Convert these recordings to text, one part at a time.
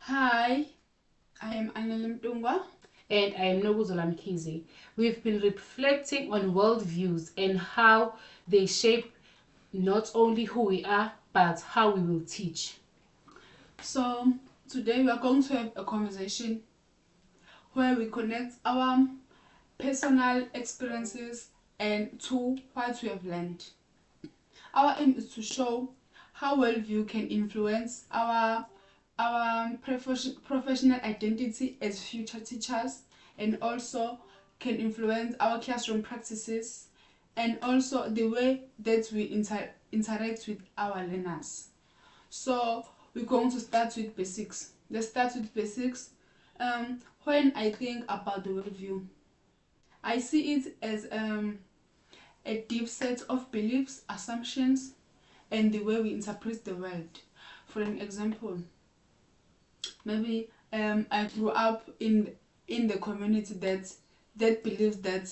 Hi, I am Anele Mtungwa. And I am Nobuzola Mkhize. We've been reflecting on worldviews and how they shape not only who we are, but how we will teach. So, today we are going to have a conversation where we connect our personal experiences and to what we have learned. Our aim is to show how worldview can influence our professional identity as future teachers, and also can influence our classroom practices, and also the way that we interact with our learners. So we're going to start with basics. Let's start with basics. When I think about the worldview, I see it as a deep set of beliefs, assumptions, and the way we interpret the world. For an example, maybe I grew up in the community that believes that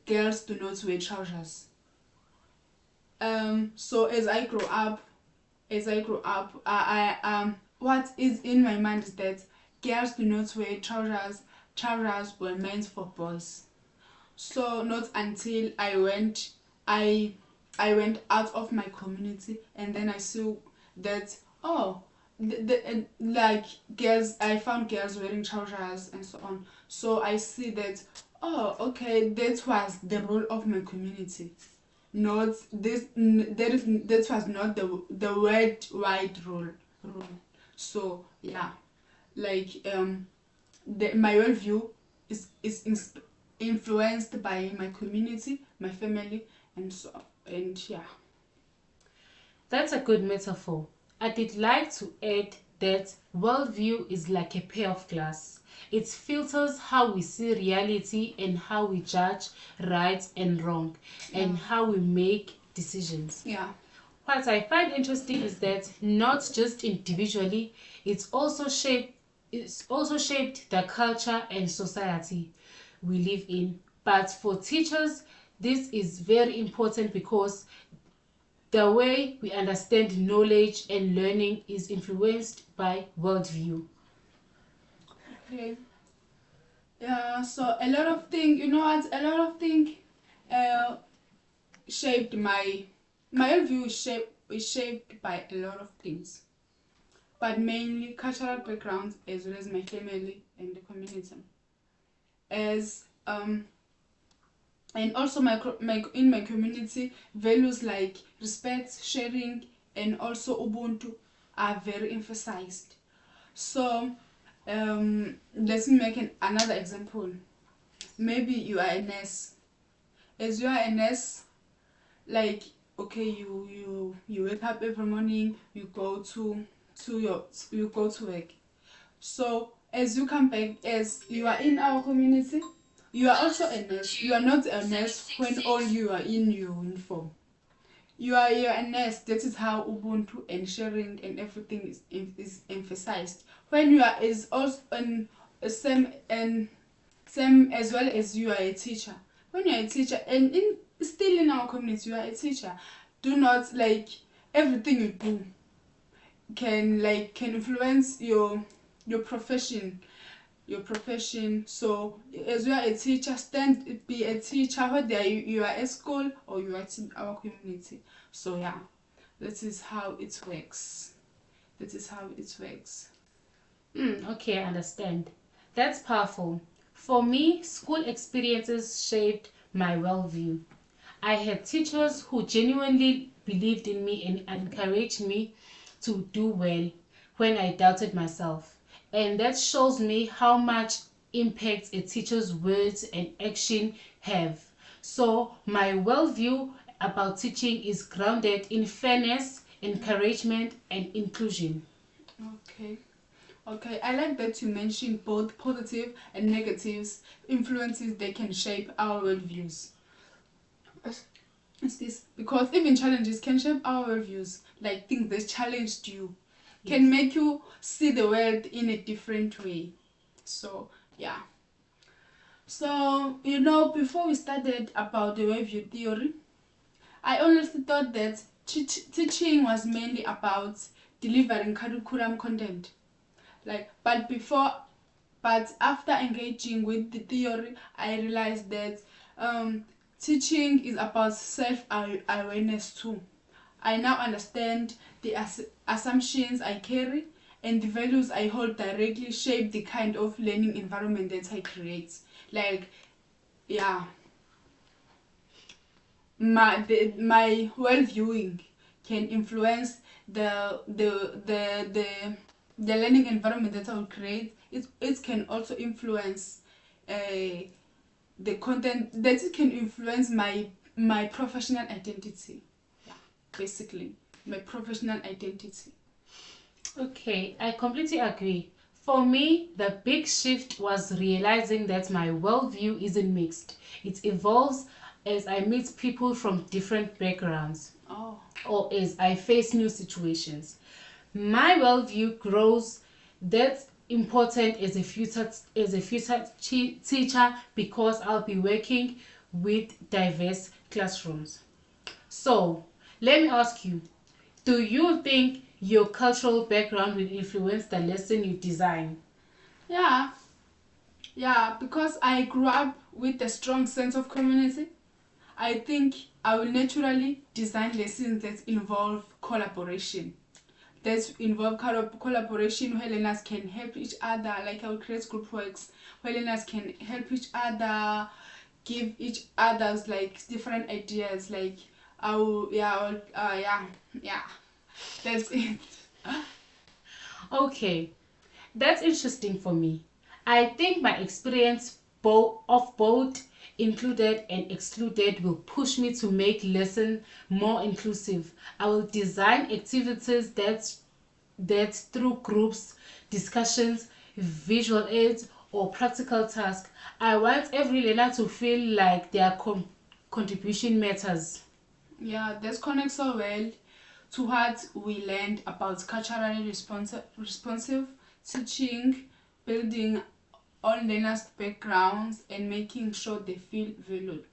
girls do not wear trousers. So as I grew up, what is in my mind is that girls do not wear trousers. Trousers were meant for boys. So not until I I went out of my community, and then I saw that, oh, like girls, I found girls wearing trousers and so on. So I see that, oh, okay, that was the role of my community, not this. That was not the worldwide rule. So yeah, like my worldview is influenced by my community, my family, and so, and yeah. That's a good metaphor. I did like to add that worldview is like a pair of glass. It filters how we see reality and how we judge right and wrong, and how we make decisions. Yeah. What I find interesting is that not just individually, it's also shaped the culture and society we live in. But for teachers, this is very important because the way we understand knowledge and learning is influenced by worldview. Okay. Yeah. So a lot of things, you know what? A lot of things uh, shaped my worldview is shaped by a lot of things, but mainly cultural backgrounds as well as my family and the community. As and also in my community, values like respect, sharing, and also ubuntu are very emphasized. So let me make another example. Maybe you are a nurse. As you are a nurse, like, okay, you wake up every morning, you go you go to work. So as you come back, as you are in our community, you are also a nurse. You are not a nurse when all you are in your uniform. You are a nurse. That is how ubuntu and sharing and everything is emphasized. When you are is also same as well as you are a teacher. When you are a teacher, and still in our community, you are a teacher. Do not, like, everything you do can influence your profession. So as you are a teacher, be a teacher, whether you are at school or you are in our community. So yeah, that is how it works. Okay, I understand. That's powerful. For me, school experiences shaped my worldview. I had teachers who genuinely believed in me and encouraged me to do well when I doubted myself. And that shows me how much impact a teacher's words and action have. So, my worldview about teaching is grounded in fairness, encouragement, and inclusion. Okay, I like that you mentioned both positive and negatives influences that can shape our worldviews. This because even challenges can shape our worldviews, like things that challenged you can make you see the world in a different way. So yeah. So before we started about the worldview theory, I honestly thought that teaching was mainly about delivering curriculum content. But after engaging with the theory, I realized that teaching is about self-awareness too. I now understand the assumptions I carry and the values I hold directly shape the kind of learning environment that I create. Like, yeah, my well-viewing can influence the learning environment that I will create. It can also influence the content, that it can influence my professional identity. Yeah, basically my professional identity. Okay, I completely agree. For me, the big shift was realizing that my worldview isn't mixed. It evolves as I meet people from different backgrounds or as I face new situations. My worldview grows. That's important as a future teacher because I'll be working with diverse classrooms. So, let me ask you, do you think your cultural background will influence the lesson you design? Yeah, because I grew up with a strong sense of community. I think I will naturally design lessons that involve collaboration. Collaboration where learners can help each other. Like I will create group works where learners can help each other, give each others like different ideas. Like yeah, that's it. Okay, that's interesting for me. I think my experience of both included and excluded will push me to make lessons more inclusive. I will design activities that through groups, discussions, visual aids, or practical tasks. I want every learner to feel like their contribution matters. Yeah, this connects so well to what we learned about culturally responsive teaching, building all learners' backgrounds, and making sure they feel valued.